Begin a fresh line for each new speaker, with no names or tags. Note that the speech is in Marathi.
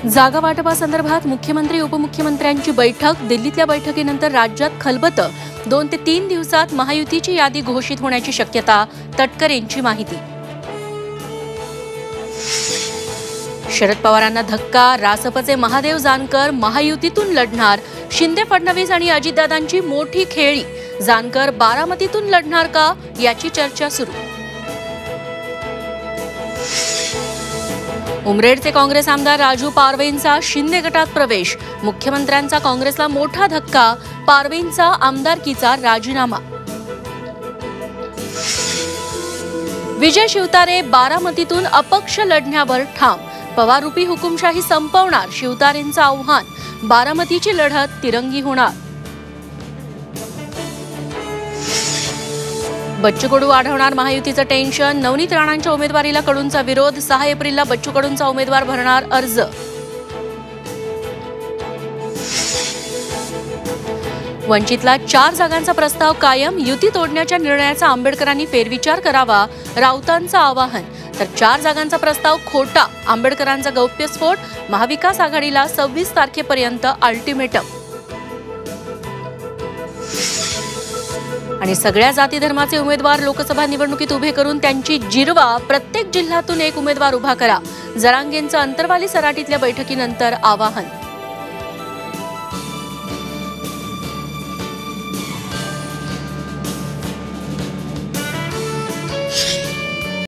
जागा वाटपासंदर्भात मुख्यमंत्री उपमुख्यमंत्र्यांची बैठक। दिल्लीतल्या बैठकीनंतर राज्यात खलबतं। 2 ते 3 दिवसात महायुतीची यादी घोषित होण्याची शक्यता। तटकरेंची माहिती। शरद पवारांना धक्का। रासपचे महादेव जानकर महायुतीतून लढणार। शिंदे फडणवीस आणि अजितदादांची मोठी खेळी। जानकर बारामतीतून लढणार का याची चर्चा सुरू। उमरेडचे काँग्रेस आमदार राजू पारवेंचा शिंदे गटात प्रवेश। मुख्यमंत्र्यांचा काँग्रेसला मोठा धक्का। पारवेंचा आमदारकीचा राजीनामा। विजय शिवतारे बारामतीतून अपक्ष लढण्यावर ठाम। पवाररूपी हुकुमशाही संपवणार शिवतारेंचं आव्हान। बारामतीची लढत तिरंगी होणार। बच्चू कडू वाढवणार महायुतीचं टेन्शन। नवनीत राणांच्या उमेदवारीला कडूंचा विरोध। 6 एप्रिलला बच्चू कडूंचा उमेदवार भरणार अर्ज। वंचितला 4 जागांचा प्रस्ताव कायम। युती तोडण्याच्या निर्णयाचा आंबेडकरांनी फेरविचार करावा। राऊतांचं आवाहन। तर 4 जागांचा प्रस्ताव खोटा। आंबेडकरांचा गौप्यस्फोट। महाविकास आघाडीला 26 तारखेपर्यंत अल्टिमेटम। आणि सगळ्या जाती धर्माचे उमेदवार लोकसभा निवडणुकीत उभे करून त्यांची जिरवा। प्रत्येक जिल्ह्यातून एक उमेदवार उभा करा। जरांगेंचं अंतरवाली सराटीतल्या बैठकीनंतर आवाहन।